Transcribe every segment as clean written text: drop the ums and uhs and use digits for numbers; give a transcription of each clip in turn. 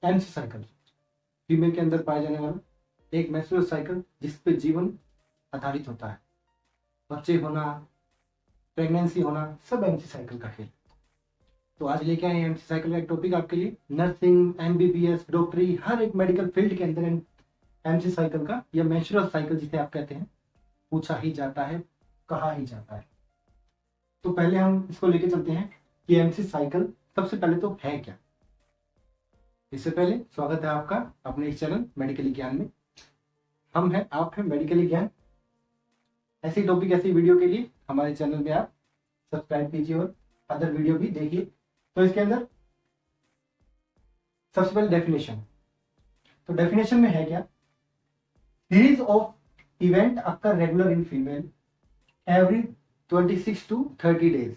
MC cycle female के अंदर पाया जाने वाला एक मेंस्ट्रुअल साइकिल जिस पे जीवन आधारित होता है। बच्चे होना, प्रेगनेंसी होना, सब एमसी साइकिल का खेल। तो आज लेके आए एमसी साइकिल का एक टॉपिक आपके लिए। नर्सिंग, एमबीबीएस, डॉक्टरी, हर एक मेडिकल फील्ड के अंदर एमसी साइकिल का या मेंस्ट्रुअल साइकिल जिसे आप कहते हैं पूछा ही जाता है, कहा ही जाता है। तो पहले हम इसको लेके चलते हैं कि एमसी साइकिल सबसे पहले तो है क्या। इससे पहले स्वागत है आपका अपने इस चैनल मेडिकली ज्ञान में। हम हैं, आप हैं मेडिकली ज्ञान। ऐसी टॉपिक, ऐसी वीडियो के लिए हमारे चैनल में आप सब्सक्राइब कीजिए और अदर वीडियो भी देखिए। तो इसके अंदर सबसे पहले डेफिनेशन। तो डेफिनेशन में है क्या, series of event occur regular in female every 26 to 30 days।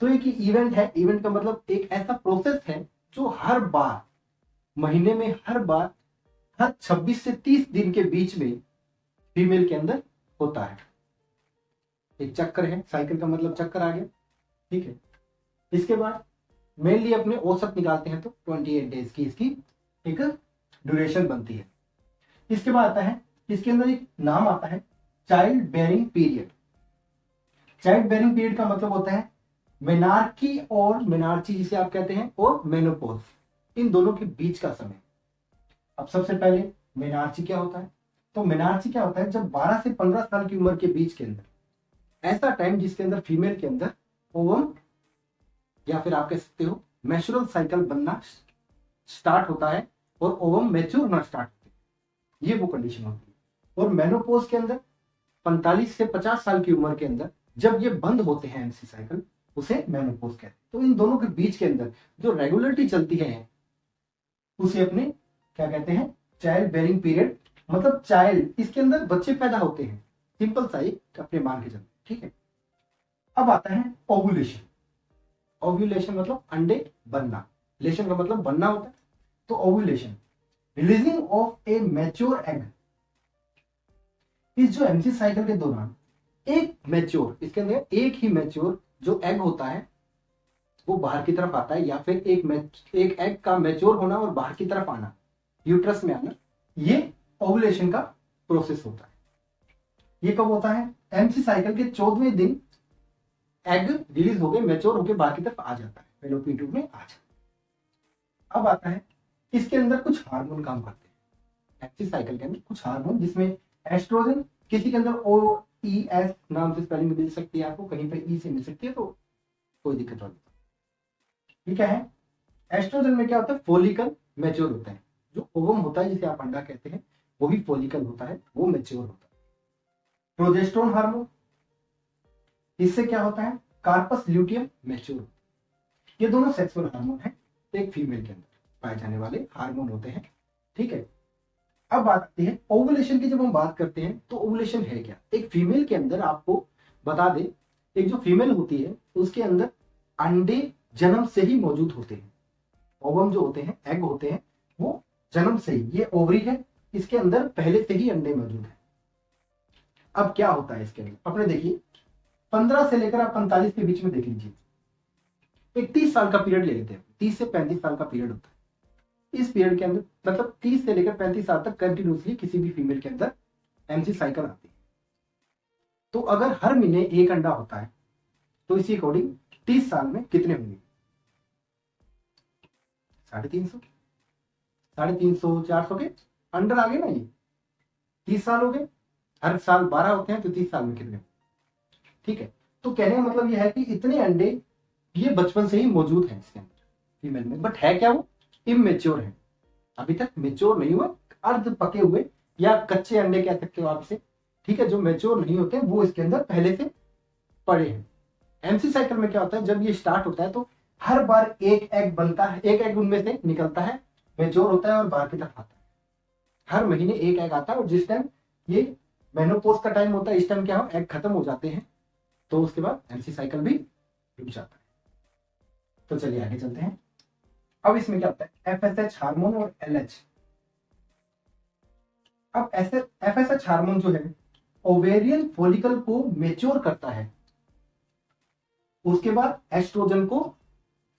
तो एक इवेंट है, इवेंट का मतलब एक ऐसा प्रोसेस है जो हर बार महीने में, हर बार हर 26 से 30 दिन के बीच में फीमेल के अंदर होता है। एक चक्कर है, साइकिल का मतलब चक्कर आ गया, ठीक है। इसके बाद मेनली अपने औसत निकालते हैं तो 28 डेज की इसकी एक ड्यूरेशन बनती है। इसके बाद आता है, इसके अंदर एक नाम आता है child bearing period. Child bearing period का मतलब होता है मेनार्की और मेनार्ची जिसे आप कहते हैं, और मेनोपॉज, इन दोनों के बीच का समय। अब सबसे पहले मेनार्ची क्या होता है। तो मेनार्ची क्या होता है, जब 12 से 15 साल की उम्र के बीच के अंदर ऐसा टाइम जिसके अंदर फीमेल के अंदर ओवम या फिर आप कह सकते हो मेंस्ट्रुअल साइकिल बनना स्टार्ट होता है और ओवम मैच्योर होना स्टार्ट होते हैं, ये वो कंडीशन होती है। और मेनोपॉज के अंदर 45 से 50 साल की उम्र के अंदर जब ये बंद होते हैं एमसी साइकिल, उसे मेनोपॉज कहते हैं। तो इन दोनों के बीच के अंदर जो रेगुलरिटी चलती है उसे अपने क्या कहते हैं, चाइल्ड बेयरिंग पीरियड। मतलब चाइल्ड, इसके अंदर बच्चे पैदा होते हैं, सिंपल सा ही अपने मान के चलते, ठीक है। अब आता है ओव्यूलेशन। ओव्यूलेशन मतलब अंडे बनना, लेशन का मतलब बनना होता है। तो ovulation, releasing of A mature egg. इस जो एमसी साइकिल के दौरान एक मैच्योर, इसके अंदर एक ही मैच्योर जो एग होता है वो बाहर की तरफ आता है, या फिर एक एग का मैच्योर होना और बाहर की तरफ आना, यूट्रस में आना, ये ओव्यूलेशन का प्रोसेस होता है। ये कब होता है, एमसी साइकिल के 14वें दिन एग रिलीज होकर मैच्योर होकर बाहर की तरफ आ जाता है, फैलोपियन ट्यूब में आ जाता है। अब आता है, इसके अंदर कुछ हार्मोन काम करते हैं। एमसी साइकिल के अंदर कुछ हार्मोन जिसमें एस्ट्रोजन, किसी के अंदर OES नाम से स्पेलिंग मिल सकती है आपको, कहीं पे ई से मिल सकती है, तो कोई दिक्कत नहीं। ये क्या है, एस्ट्रोजन में क्या होता है, फोलिकल मैच्योर होता है। जो ओवम होता है जिसे आप अंडा कहते हैं, वो भी फोलिकल होता है, वो मैच्योर होता है। प्रोजेस्टेरोन हार्मोन, इससे क्या होता है, कार्पस ल्यूटियम मैच्योर होता है। ये दोनों सेक्सुअल हार्मोन है, एक फीमेल के अंदर पाए जाने वाले हार्मोन होते हैं, ठीक है। अब बात आती है ओवुलेशन की। जब हम बात करते हैं तो ओवुलेशन है क्या, एक फीमेल के अंदर, आपको बता दे, एक जो फीमेल होती है उसके अंदर अंडे जन्म से ही मौजूद होते हैं। ओवम जो होते हैं, एग होते हैं, वो जन्म से ही, ये ओवरी है, इसके अंदर पहले से ही अंडे मौजूद है। अब क्या होता है इसके अंदर, अपने देखिए 15 से लेकर आप 45 के बीच में देख लीजिए, एक 30 साल का पीरियड ले लेते हैं, 30 से 35 साल का पीरियड होता है। इस पीरियड के अंदर मतलब 30 से लेकर 35 साल तक कंटिन्यूसली किसी भी फीमेल के अंदर एमसी साइकिल आती है। तो अगर हर महीने एक अंडा होता है तो इसी अकॉर्डिंग 30 साल में कितने होंगे, 350, 350, 400 के अंडर आ गए ना। ये 30 साल हो गए, हर साल 12 होते हैं, तो 30 साल में कितने, ठीक है। तो कहने का मतलब यह है कि इतने अंडे ये बचपन से ही मौजूद हैं इसके अंदर फीमेल में, बट है क्या, वो इमेच्योर है, अभी तक मेच्योर नहीं हुआ, अर्ध पके हुए या कच्चे अंडे कह सकते हो आप इसे, ठीक है। जो मेच्योर नहीं होते वो इसके अंदर पहले से पड़े हैं। एमसी साइकिल में क्या होता है, जब ये स्टार्ट होता है तो हर बार एक एग बनता है, एक एग उनमें से निकलता है, मेच्योर होता है और बाहर की तरफ आता है। हर महीने एक एग आता है, और जिस टाइम ये मेनोपॉज का टाइम होता है, इस टाइम क्या हो, एग खत्म हो जाते हैं, तो उसके बाद एमसी साइकिल भी रुक जाता है। तो चलिए आगे चलते हैं। अब इसमें क्या होता है, FSH हार्मोन और LH। अब ऐसे FSH हार्मोन जो है ओवेरियन फॉलिकल को मेच्योर करता है, उसके बाद एस्ट्रोजन को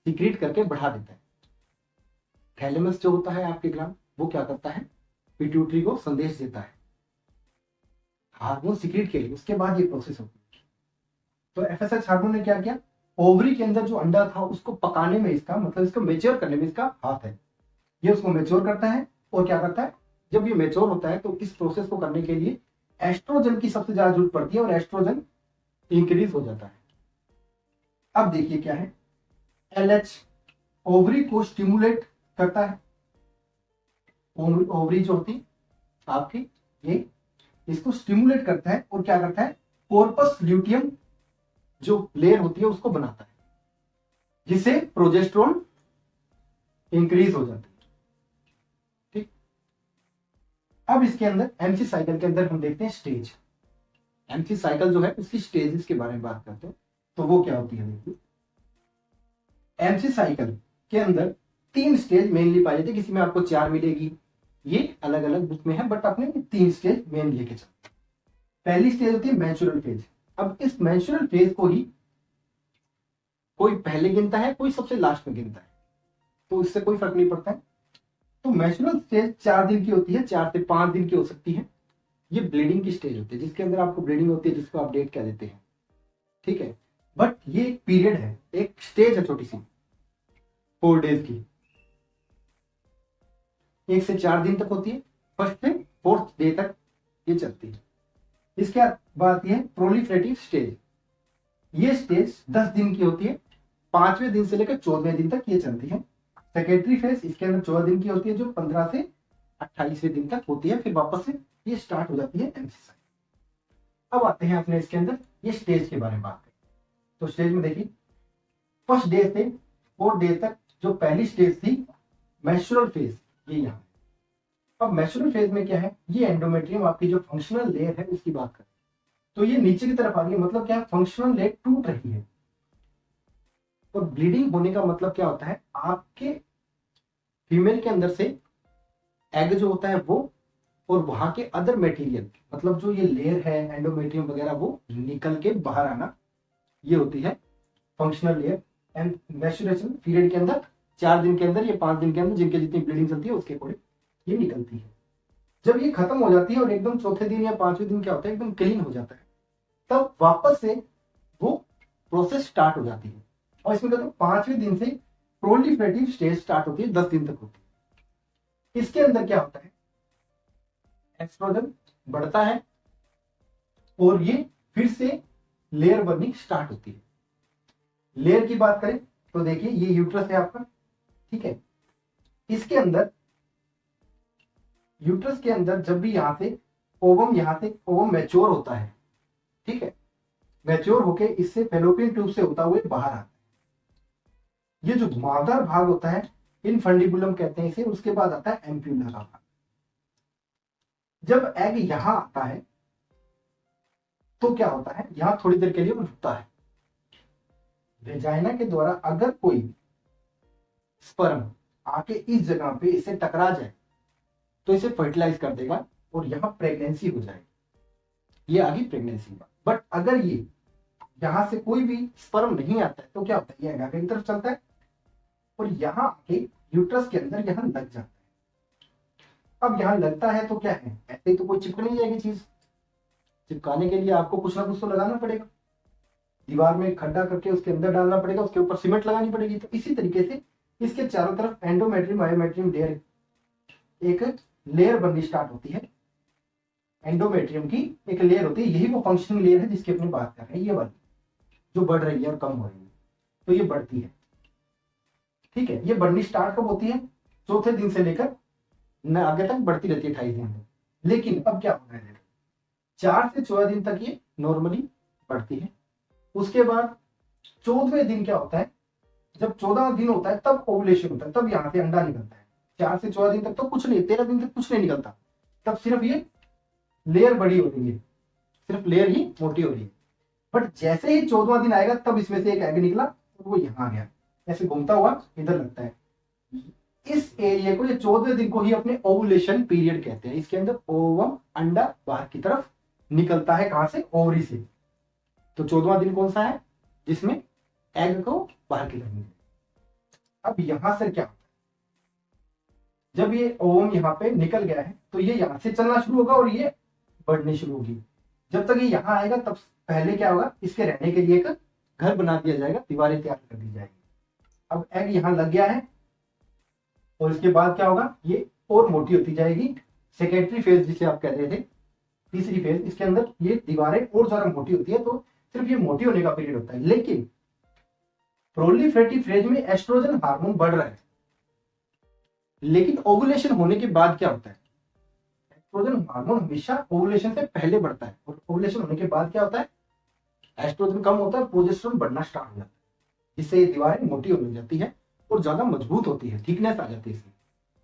सीक्रेट करके बढ़ा देता है। थैलेमस जो होता है आपके ग्राम, वो क्या करता है, पिट्यूटरी को संदेश देता है हार्मोन सीक्रेट के लिए, उसके बाद ये प्रोसेस होती है। तो एफएसएच हार्मोन ने क्या किया, ओवरी के अंदर जो अंडा था उसको पकाने में, इसका मतलब इसको मेच्योर करने में इसका हाथ है। ये उसको मेच्योर करता है और क्या करता है, जब ये मेच्योर होता है तो इस प्रोसेस को करने के लिए एस्ट्रोजन की सबसे ज्यादा जरूरत पड़ती है और एस्ट्रोजन इंक्रीज हो जाता है। अब देखिए क्या है, एलएच ओवरी को स्टिमुलेट करता है। ओवरी जो होती आपकी, ये इसको स्टिमुलेट करता है और क्या करता है, कॉर्पस ल्यूटियम जो लेयर होती है उसको बनाता है, जिससे प्रोजेस्टेरोन इंक्रीज हो जाता है। ठीक, अब इसके अंदर एमसी साइकिल के अंदर हम देखते हैं स्टेज। एमसी साइकिल जो है उसकी स्टेजेस के बारे में बात करते हैं, तो वो क्या होती है, देखिए एमसी साइकिल के अंदर 3 स्टेज मेनली पाई जाती है, किसी में आपको 4 मिलेगी, ये अलग अलग बुक में है, बट आपने 3 स्टेज मेन लेके चलते। पहली स्टेज होती है मैच्योरल फेज। अब इस मैच्योरल फेज को ही कोई पहले गिनता है, कोई सबसे लास्ट में गिनता है, तो इससे कोई फर्क नहीं पड़ता है। तो मैच्योरल स्टेज 4 दिन की होती है, 4 से 5 दिन की हो सकती है। ये ब्लीडिंग की स्टेज होती है, जिसके अंदर आपको ब्लीडिंग होती है, जिसको आप डेट कह देते हैं, ठीक है। बट ये एक पीरियड है, एक स्टेज है छोटी सी, 4 डेज की, 1 से 4 दिन तक होती है, फर्स्ट से 4th डे तक ये चलती है। इसके बाद ये प्रोलिफरेटिव स्टेज, ये स्टेज 10 दिन की होती है, 5वें दिन से लेकर 14वें दिन तक ये चलती है। सेकेंडरी फेज इसके अंदर 14 दिन की होती है, जो 15 से 28वें दिन तक होती है, फिर वापस से ये स्टार्ट हो जाती है एमसी। अब आते हैं अपने इसके अंदर ये स्टेज के बारे में बात करें। तो स्टेज में देखिए, फर्स्ट डे से 4 डे तक जो पहली स्टेज थी मैच्योरल फेज, ये यहाँ। अब मैच्योरल फेज में क्या है, ये एंडोमेट्रियम आपकी जो फंक्शनल लेयर है उसकी बात करें तो ये नीचे की तरफ आ रही है, मतलब क्या, फंक्शनल लेयर टूट रही है। और ब्लीडिंग होने का मतलब क्या होता है, आपके फीमेल के अंदर से एग जो होता है वो, और वहां के अदर मटेरियल, मतलब जो ये लेयर है एंडोमेट्रियम वगैरह, वो निकल के बाहर आना, ये होती है functional layer. And maturation period के अंदर 4 दिन के अंदर या 5 दिन के अंदर जिनके जितनी ब्लीडिंग चलती है उसके अकॉर्डिंग ये निकलती है। जब ये खत्म हो जाती है और एकदम चौथे दिन या 5वें दिन क्या होता है, एकदम क्लीन हो जाता है, तब वापस से वो प्रोसेस स्टार्ट हो जाती है। और इसमें कहते हैं 5वें दिन से प्रोलिफरेटिव स्टेज स्टार्ट होती है, 10 दिन तक होती है। इसके अंदर क्या होता है, एस्ट्रोजन बढ़ता है और ये फिर से लेयर बननी स्टार्ट होती है। लेयर की बात करें तो देखिए ये यूट्रस है आपका, ठीक है। इसके अंदर यूट्रस के अंदर जब भी यहां से ओवम मैच्योर होता है, ठीक है, मैच्योर होके इससे फैलोपियन ट्यूब से होता हुए बाहर आता है। ये जो घुमावदार भाग होता है इनफंडिबुलम कहते हैं इसे, उसके बाद आता है एम्प्यूला का भाग। जब एग यहां आता है तो क्या होता है, यहां थोड़ी देर के लिए वो रुकता है। वेजाइना के द्वारा अगर कोई स्पर्म आके इस जगह पे इसे टकरा जाए तो इसे फर्टिलाइज कर देगा और यहां प्रेगनेंसी हो जाएगी, ये आ गई प्रेगनेंसी। बट अगर ये यहां से कोई भी स्पर्म नहीं आता है तो क्या होता है, ये आगे की तरफ चलता है और यहां आके यूट्रस के अंदर यहां लग जाता है। अब यहां लगता है तो क्या है, ऐसे ही तो कोई चिपक नहीं जाएगी चीज, चिपकाने के लिए आपको कुछ ना कुछ तो लगाना पड़ेगा, दीवार में खड्डा करके उसके अंदर डालना पड़ेगा, उसके ऊपर सीमेंट लगानी पड़ेगी। तो इसी तरीके से इसके चारों तरफ एंडोमेट्रियम बायोमेट्रियम लेयर, एक लेयर बननी स्टार्ट होती है। एंडोमेट्रियम की एक लेयर होती है, यही वो फंक्शनिंग लेयर है जिसकी अपनी बात कर रहे हैं, ये वाली जो बढ़ रही है और कम हो रही है, तो ये बढ़ती है, ठीक है। ये बढ़नी स्टार्ट कब होती है, चौथे दिन से लेकर न आगे तक बढ़ती रहती है 28 दिन तक। लेकिन अब क्या हो रहा है, 4 से 14 दिन तक ये नॉर्मली बढ़ती है। उसके बाद 14वें दिन क्या होता है, जब 14 दिन होता है तब ओवुलेशन होता है, तब यहां से अंडा निकलता है। 4 से 14 दिन तक तो कुछ नहीं, 13 दिन तक कुछ नहीं निकलता, तब सिर्फ ये लेयर बड़ी हो रही है, सिर्फ लेयर ही मोटी हो रही है। बट जैसे ही 14वां दिन आएगा तब इसमें से एक एग निकला और वो यहां आ गया, ऐसे घूमता हुआ इधर लगता है। इस एरिया को, ये 14वें दिन को ही अपने ओवुलेशन पीरियड कहते हैं। इसके अंदर ओवम, अंडा बाहर की तरफ निकलता है, कहां से, ओवरी से। तो 14वां दिन कौन सा है, जिसमें एग को बाहर की तरफ निकले। अब यहां से क्या होता है, जब ये ओवम यहाँ पे निकल गया है तो ये यहाँ से चलना शुरू होगा और ये बढ़नी शुरू होगी। जब तक ये यहाँ आएगा तब पहले क्या होगा, इसके रहने के लिए एक घर बना दिया जाएगा, दीवारें तैयार कर दी जाएगी। अब एग यहाँ लग गया है और इसके बाद क्या होगा, ये और मोटी होती जाएगी। सेकेंडरी फेज जिसे आप कहते थे, तीसरी फेज, इसके अंदर ये दीवारें और ज्यादा मोटी होती है, तो सिर्फ ये मोटी होने का पीरियड होता है। लेकिन प्रोलिफरेटिव फेज में एस्ट्रोजन हार्मोन बढ़ रहा है, लेकिन ओवुलेशन होने के बाद क्या होता है, एस्ट्रोजन हार्मोन हमेशा ओवुलेशन से पहले बढ़ता है और ओवुलेशन होने के बाद क्या होता है, एस्ट्रोजन कम होता है, प्रोजेस्टेरोन बढ़ना स्टार्ट हो जाता है, जिससे ये दीवारें मोटी होने जाती है और ज्यादा मजबूत होती है, थिकनेस आ जाती है इसमें।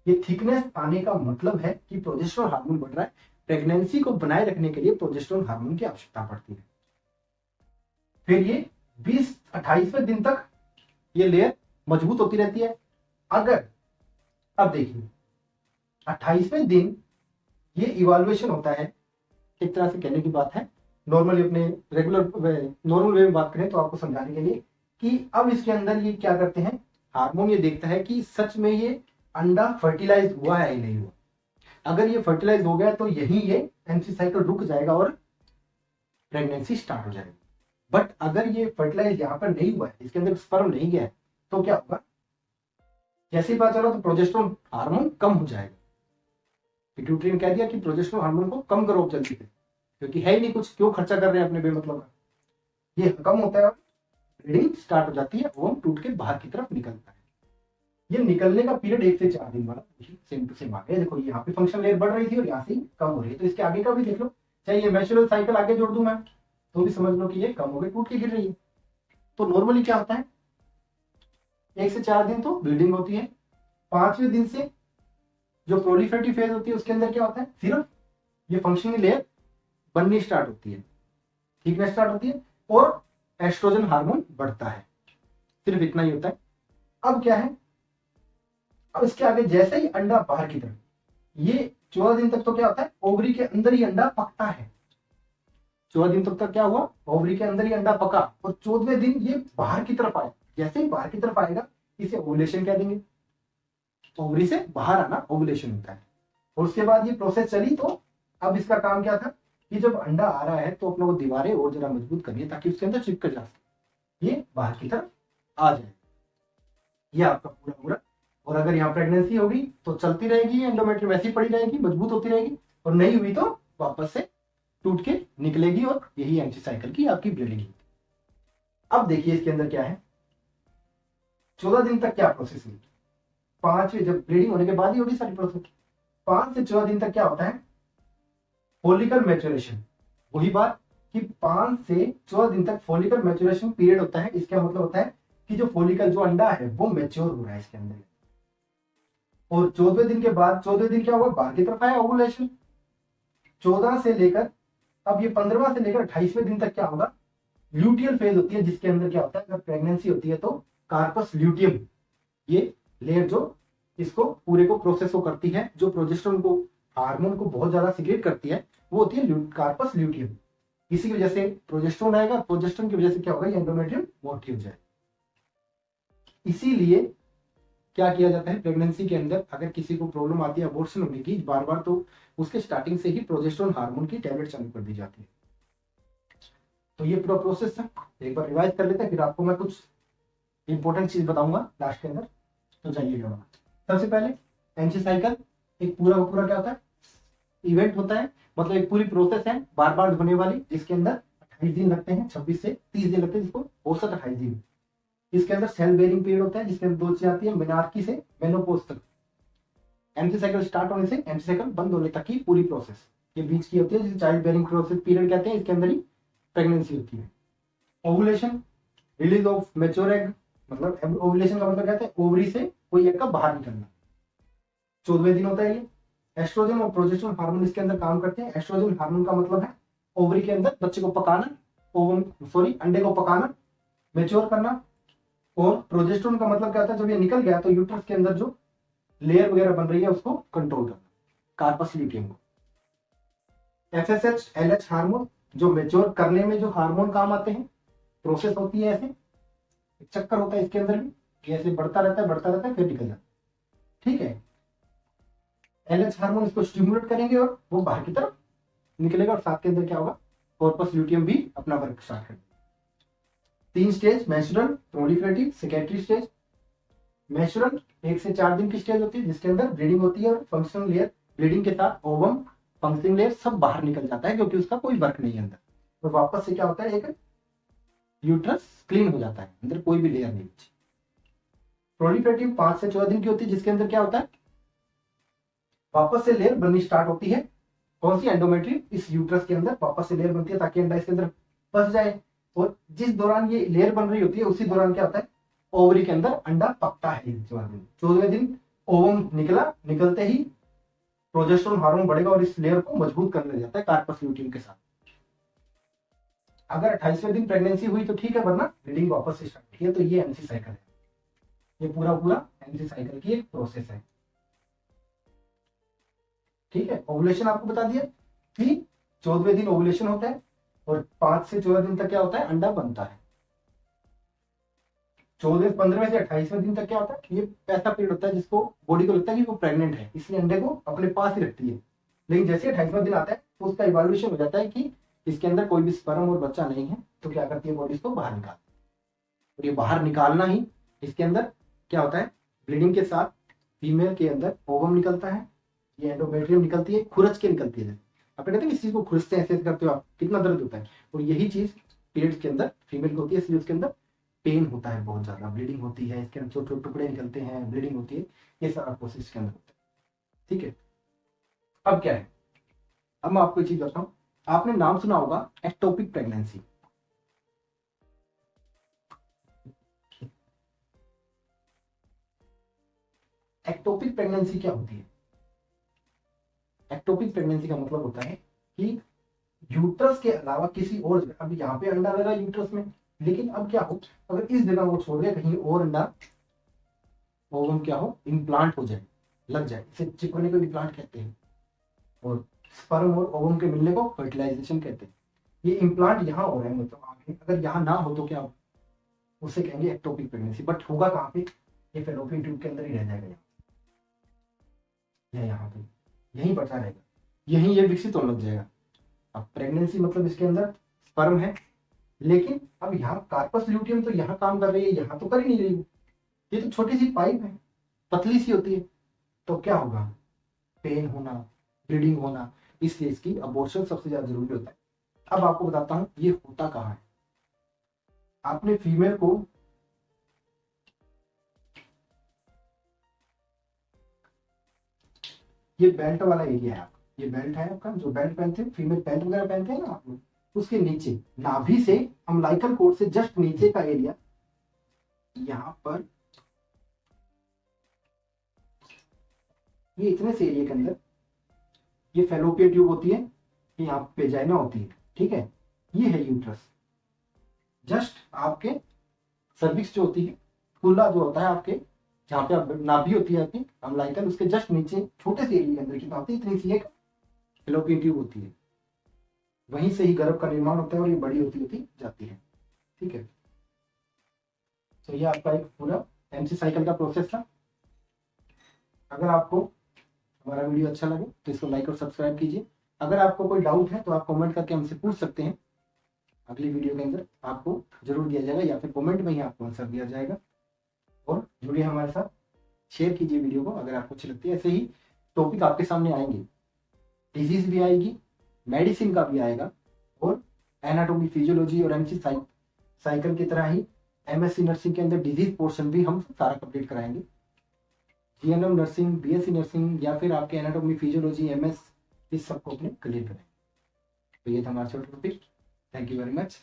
ये थिकनेस आने का मतलब है कि प्रोजेस्टेरोन हार्मोन बढ़ रहा है। प्रेगनेंसी को बनाए रखने के लिए प्रोजेस्टेरोन हार्मोन की आवश्यकता पड़ती है। फिर ये 20-28वें दिन तक ये लेयर मजबूत होती रहती है। अगर अब देखिए 28वें दिन ये इवैल्यूएशन होता है, एक तरह से कहने की बात है, नॉर्मली अपने नॉर्मल वे में बात करें तो आपको समझाने के लिए कि अब इसके अंदर ये क्या करते हैं, हार्मोन ये देखता है कि सच में ये अंडा फर्टिलाइज हुआ है या नहीं हुआ। अगर ये फर्टिलाइज हो गया तो यही ये एमसी साइकिल रुक जाएगा और प्रेगनेंसी स्टार्ट हो जाएगी। बट अगर ये फर्टिलाइज यहाँ पर नहीं हुआ है, इसके अंदर स्पर्म नहीं गया है, तो क्या होगा, जैसे ही पता चला तो प्रोजेस्टेरोन हार्मोन कम हो जाएगा। पिट्यूटरी ने कह दिया कि प्रोजेस्टेरोन हार्मोन को कम करो जल्दी से, क्योंकि है ही नहीं कुछ, क्यों खर्चा कर रहे हैं अपने बेमतलब का। ये कम होता है और ब्लीडिंग स्टार्ट हो जाती है, ओवम टूट के बाहर की तरफ निकलता है। ये निकलने का पीरियड 1 से 4 दिन वाला सेम टू सेम आ गया। देखो यहाँ पे फंक्शन लेयर बढ़ रही थी और यहाँ से कम हो रही है, तो इसके आगे का भी देख लो, चाहे ये मेंस्ट्रुअल साइकिल आगे जोड़ दूं मैं तो भी समझ लो कि ये कम हो गई, टूट के गिर रही है। तो नॉर्मली क्या होता है, 1 से 4 दिन तो ब्लीडिंग होती है। 5वें दिन से जो प्रोलिफरेटिव फेज होती है उसके अंदर क्या होता है, सिर्फ ये फंक्शनल लेयर बननी स्टार्ट होती है, थिकनेस स्टार्ट होती है और एस्ट्रोजन हार्मोन बढ़ता है, सिर्फ इतना ही होता है। अब क्या है, अब इसके आगे जैसे ही अंडा बाहर की तरफ, ये 14 दिन तक तो क्या होता है, ओवरी के अंदर ही अंडा पकता है। 14 दिन तक क्या हुआ, ओवरी के अंदर ही अंडा पका और 14वें दिन ये बाहर की तरफ आया। जैसे ही बाहर की तरफ आएगा इसे ओवुलेशन कह देंगे। ओवरी से बाहर आना ओवुलेशन होता है। और उसके बाद ये प्रोसेस चली, तो अब इसका काम क्या था कि जब अंडा आ रहा है तो अपने को दीवारें और जरा मजबूत करनी है ताकि उसके अंदर चिपक जा सके, ये बाहर की तरफ आ जाए। ये आपका पूरा पूरा। और अगर यहाँ प्रेगनेंसी होगी तो चलती रहेगी, एंडोमेट्रियम ऐसी पड़ी रहेगी, मजबूत होती रहेगी, और नहीं हुई तो वापस से टूट के निकलेगी और यही एमसी साइकिल की आपकी ब्लीडिंग। अब देखिए इसके अंदर क्या है, 14 दिन तक क्या प्रोसेस हुई, 5वें जब ब्लीडिंग होने के बाद ही होगी सारी प्रोसेस। 5 से 14 दिन तक क्या होता है, फॉलिकल मैच्योरेशन। वही बात कि 5 से 14 दिन तक फॉलिकल मैच्योरेशन पीरियड होता है। इसका मतलब होता है कि जो फॉलिकल जो अंडा है वो मैच्योर हो रहा है इसके अंदर। और 14वें दिन के बाद, 14वें दिन क्या होगा, बाहर की तरफ आया ओवुलेशन। 14 से लेकर अब ये 15वां से लेकर 28वें दिन तक क्या होगा, ल्यूटियल फेज होती है, जिसके अंदर क्या होता है, अगर प्रेगनेंसी होती है तो कार्पस ल्यूटियम, ये लेयर जो इसको पूरे को प्रोसेस को करती है, जो प्रोजेस्टेरोन को हार्मोन को बहुत ज्यादा सिक्रेट करती है, वो होती है कार्पस ल्यूटियम। इसी की वजह से प्रोजेस्टेरोन आएगा, प्रोजेस्टेरोन की वजह से क्या होगा, ये एंडोमेट्रियम मोटी हो जाए। इसीलिए क्या किया जाता है, प्रेगनेंसी के अंदर अगर किसी को प्रॉब्लम आती है अबॉर्शन होने की बार बार, तो उसके स्टार्टिंग से ही प्रोजेस्टेरोन हार्मोन की टैबलेट चालू कर दी जाती है। तो ये पूरा प्रोसेस है, एक बार रिवाइज कर लेते हैं, फिर आपको मैं कुछ इंपॉर्टेंट चीज बताऊंगा लास्ट के अंदर, तो जाइएगा। सबसे पहले एमसी साइकिल एक पूरा पूरा क्या होता है, इवेंट होता है, मतलब एक पूरी प्रोसेस है बार बार होने वाली, जिसके अंदर 28 दिन लगते हैं, 26 से 30 दिन लगते हैं, जिसको औसत 28 दिन। इसके अंदर सेल बेरिंग पीरियड होता है, जिसके अंदर 2 चीजें आती है, मेनार्की से मेनोपोज तक। एमसी साइकिल स्टार्ट होने से एमसी साइकिल बंद होने तक की पूरी प्रोसेस ये बीच की होती है, जिसे चाइल्ड बेरिंग प्रोसेस पीरियड कहते हैं। इसके अंदर ही प्रेगनेंसी होती है। Ovulation, release of mature egg, मतलब ओवुलेशन का मतलब कहते हैं ओवरी से कोई एग का बाहर निकलना। 14वें दिन होता है ये। एस्ट्रोजन और प्रोजेस्टेरोन हार्मोन इसके अंदर काम करते हैं। एस्ट्रोजन हार्मोन का मतलब है ओवरी के अंदर बच्चे को पकाना, अंडे को पकाना, मेच्योर करना। और प्रोजेस्टेरोन का मतलब क्या होता है, जब ये निकल गया तो यूट्रस के अंदर जो लेयर वगैरह बन रही है उसको कंट्रोल करना, कार्पस ल्यूटियम को। एफएसएच, एलएच हार्मोन जो मेच्योर करने में जो हार्मोन काम आते हैं, प्रोसेस होती है ऐसे, एक चक्कर होता है इसके अंदर भी, कि ऐसे बढ़ता रहता है फिर निकल जाता है, ठीक है। LH हार्मोन इसको स्टिमुलेट करेंगे और वो बाहर की तरफ निकलेगा और साथ के अंदर क्या होगा, कॉर्पस ल्यूटियम भी अपना वर्क स्टार्ट करेगा। 3 stage, menstrual, proliferative, secondary stage. Menstrual 1 से 4 दिन की स्टेज होती है जिसके अंदर ब्लीडिंग होती है और फंक्शनल लेयर, ब्लीडिंग के साथ ओवम, फंक्शनल लेयर सब बाहर निकल जाता है क्योंकि उसका कोई वर्क नहीं है अंदर। और वापस से क्या होता है, एक यूट्रस क्लीन हो जाता है, अंदर कोई भी लेयर नहीं बची। प्रोलिफरेटिव 5 से 14 दिन की होती है जिसके अंदर क्या होता है, वापस से लेयर बननी स्टार्ट होती है। कौन सी, एंडोमेट्रियम, इस यूट्रस के अंदर वापस से लेयर बनती है ताकि अंडा इसके अंदर फंस जाए। और जिस दौरान ये लेयर बन रही होती है उसी दौरान क्या होता है, ओवरी के अंदर अंडा पकता है। 14वें दिन ओवम निकलते ही प्रोजेस्टेरोन हार्मोन बढ़ेगा और इस लेयर को मजबूत करने लग जाता है कार्पस ल्यूटियम के साथ। अगर 28वें दिन प्रेगनेंसी हुई तो ठीक है, वरना ब्लीडिंग वापस से स्टार्ट होती है। तो ये एमसी साइकिल है, ये पूरा एमसी साइकिल की एक प्रोसेस है। ठीक है, ओवुलेशन आपको बता दिया कि 14वें दिन ओवुलेशन होता है और 5 से 14 दिन तक क्या होता है, अंडा बनता है। 15वें से 28वें दिन तक क्या होता है, ये ऐसा पीरियड होता है जिसको बॉडी को लगता है कि वो प्रेग्नेंट है, इसलिए अंडे को अपने पास ही रखती है। लेकिन जैसे 28वां दिन आता है तो उसका इवोल्यूशन हो जाता है कि इसके अंदर कोई भी स्पर्म और बच्चा नहीं है, तो क्या करती है बॉडी इसको बाहर निकालती है। और ये बाहर निकालना ही इसके अंदर क्या होता है, ब्लीडिंग के साथ फीमेल के अंदर ओवम निकलता है, ये एंडोमेट्रियम निकलती है, खुरच के निकलती है। आप कहते हैं इस चीज को खुरचते हैं, ऐसे करते हो आप, कितना दर्द होता है। और यही चीज पीरियड के अंदर फीमेल को होती है, इसलिए उसके अंदर पेन होता है, बहुत ज्यादा ब्लीडिंग होती है, इसके अंदर छोटे छोटे टुकड़े निकलते हैं, ब्लीडिंग होती है, ये सारा प्रोसेस के अंदर होता है। ठीक है, अब क्या है, अब मैं आपको एक चीज बताता हूँ। आपने नाम सुना होगा एक्टोपिक प्रेगनेंसी। एक्टोपिक प्रेगनेंसी क्या होती है? एक्टोपिक प्रेगनेंसी का मतलब होता है कि यूट्रस के अलावा किसी और जगह, अब यहाँ पे अंडा लगा यूट्रस में, लेकिन अब क्या हो, अगर इस जगह वो छोड़ दे कहीं और अंडा ओवम क्या हो, इम्प्लांट हो जाए, लग जाए, इसे चिपकने को इम्प्लांट कहते हैं। और स्पर्म और ओवम के मिलने को फर्टिलाइजेशन कहते हैं। ये इम्प्लांट यहाँ हो रहा है, मतलब आगे अगर यहाँ ना हो तो क्या हो, उसे कहेंगे एक्टोपिक प्रेगनेंसी। बट होगा कहाँ पे, ये फेलोपियन ट्यूब के अंदर ही रह जाएगा, यहाँ पे यहीं बचा रहेगा, यहीं ये विकसित होने लग जाएगा। अब प्रेगनेंसी मतलब इसके अंदर स्पर्म है, लेकिन अब यहाँ कार्पस ल्यूटियम तो यहाँ काम कर रही है, यहाँ तो कर ही नहीं रही। ये तो छोटी सी पाइप है, पतली सी होती है, तो क्या होगा, पेन होना, ब्लीडिंग होना, इसलिए इसकी अबॉर्शन सबसे ज्यादा जरूरी होता है। अब आपको बताता हूं ये होता कहाँ है। आपने फीमेल को ये बेल्ट वाला एरिया है आपका, ये बेल्ट है आपका, जो बेल्ट पहनते हैं फीमेल, बेल्ट वगैरह पहनते हैं ना आप लोग, उसके नीचे नाभि से अम्लाइकल कोड से जस्ट नीचे का एरिया, यहाँ पर ये इतने से एरिया के अंदर ये फेलोपियन ट्यूब होती है, ये यहाँ पे वेजाइना होती है। ठीक है, ये है यूट्रस। जस्ट आपके सर्विक्स जो होती है, खुला जो होता है आपके, जहाँ पे आप नाभि होती है आपकी अम्लाइकल, उसके जस्ट नीचे छोटे से एरिया के अंदर कितना होती है, इतनी सी एक फेलोपियन ट्यूब होती है। वहीं से ही गर्भ का निर्माण होता है और ये बड़ी होती होती जाती है। ठीक है, तो ये आपका एक पूरा एमसी साइकिल का प्रोसेस था। अगर आपको हमारा वीडियो अच्छा लगे तो इसको लाइक और सब्सक्राइब कीजिए। अगर आपको कोई डाउट है तो आप कमेंट करके हमसे पूछ सकते हैं, अगली वीडियो के अंदर आपको जरूर दिया जाएगा, या फिर कमेंट में ही आपको आंसर दिया जाएगा। और जुड़िए हमारे साथ, शेयर कीजिए वीडियो को अगर आपको अच्छी लगती है। ऐसे ही टॉपिक आपके सामने आएंगे, डिजीज भी आएगी, मेडिसिन का भी आएगा, और एनाटॉमी, फिजियोलॉजी और एमसी साइकिल की तरह ही एमएससी नर्सिंग के अंदर डिजीज पोर्शन भी हम सारा कंप्लीट कराएंगे। जीएनएम नर्सिंग, बीएससी नर्सिंग, या फिर आपके एनाटॉमी, फिजियोलॉजी, एमएस, इस सबको अपने क्लियर करें। तो ये था हमारा छोटा topic. Thank you very much.